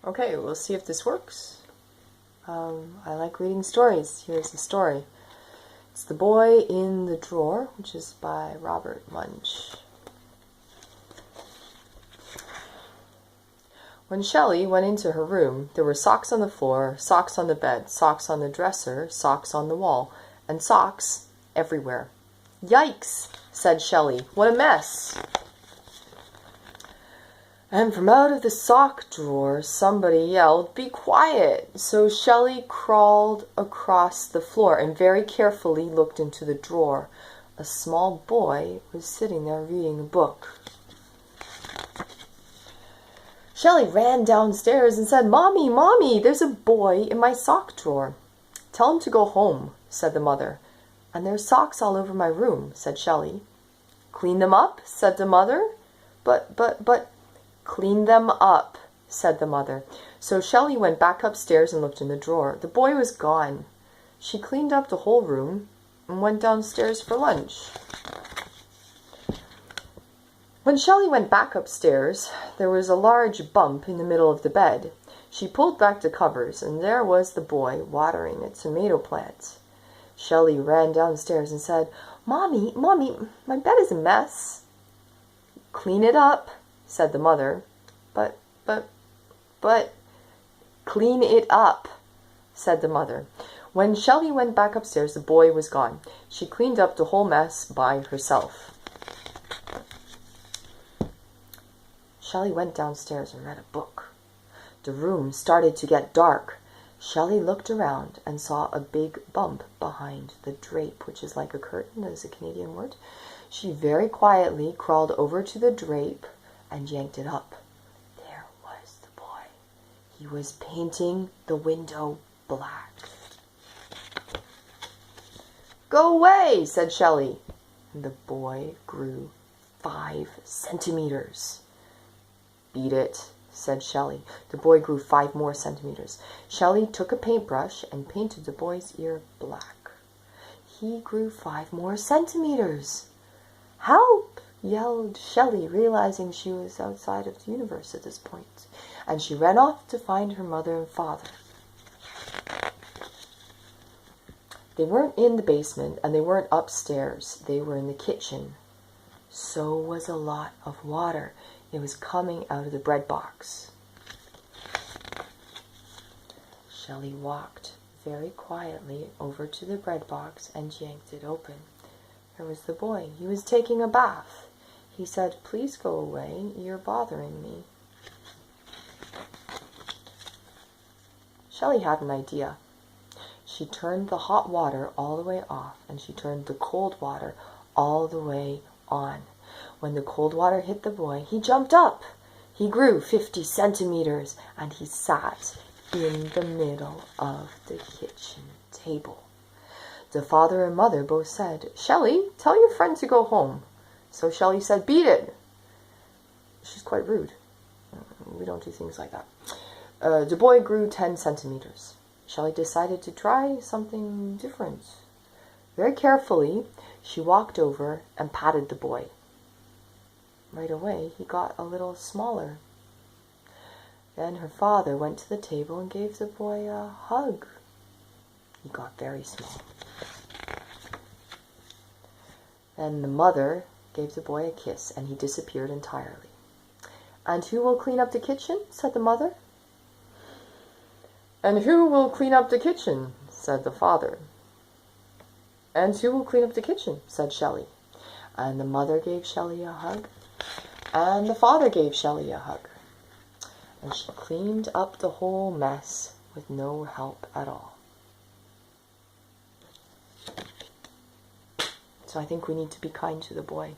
Okay, we'll see if this works. I like reading stories. Here's the story. It's The Boy in the Drawer, which is by Robert Munsch. When Shelley went into her room, there were socks on the floor, socks on the bed, socks on the dresser, socks on the wall, and socks everywhere. "Yikes," said Shelley. "What a mess." And from out of the sock drawer, somebody yelled, "Be quiet!" So Shelley crawled across the floor and very carefully looked into the drawer. A small boy was sitting there reading a book. Shelley ran downstairs and said, "Mommy, Mommy, there's a boy in my sock drawer." "Tell him to go home," said the mother. "And there's socks all over my room," said Shelley. "Clean them up," said the mother. But, "Clean them up," said the mother. So Shelley went back upstairs and looked in the drawer. The boy was gone. She cleaned up the whole room and went downstairs for lunch. When Shelley went back upstairs, there was a large bump in the middle of the bed. She pulled back the covers, and there was the boy watering a tomato plant. Shelley ran downstairs and said, "Mommy, Mommy, my bed is a mess." "Clean it up," said the mother. But, "Clean it up," said the mother. When Shelley went back upstairs, the boy was gone. She cleaned up the whole mess by herself. Shelley went downstairs and read a book. The room started to get dark. Shelley looked around and saw a big bump behind the drape, which is like a curtain, that is a Canadian word. She very quietly crawled over to the drape and yanked it up. There was the boy. He was painting the window black. "Go away," said Shelley. And the boy grew 5 centimeters. "Beat it," said Shelley. The boy grew 5 more centimeters. Shelley took a paintbrush and painted the boy's ear black. He grew 5 more centimeters. "Help!" yelled Shelley, realizing she was outside of the universe at this point. And she ran off to find her mother and father. They weren't in the basement, and they weren't upstairs. They were in the kitchen. So was a lot of water. It was coming out of the bread box. Shelley walked very quietly over to the bread box and yanked it open. There was the boy. He was taking a bath. He said, "Please go away. You're bothering me." Shelley had an idea. She turned the hot water all the way off, and she turned the cold water all the way on. When the cold water hit the boy, he jumped up. He grew 50 centimeters, and he sat in the middle of the kitchen table. The father and mother both said, "Shelley, tell your friend to go home." So Shelley said, "Beat it." She's quite rude. We don't do things like that. The boy grew 10 centimeters. Shelley decided to try something different. Very carefully, she walked over and patted the boy. Right away, he got a little smaller. Then her father went to the table and gave the boy a hug. He got very small. Then the mother gave the boy a kiss, and he disappeared entirely. "And who will clean up the kitchen?" said the mother. "And who will clean up the kitchen?" said the father. "And who will clean up the kitchen?" said Shelley. And the mother gave Shelley a hug, and the father gave Shelley a hug. And she cleaned up the whole mess with no help at all. So I think we need to be kind to the boy.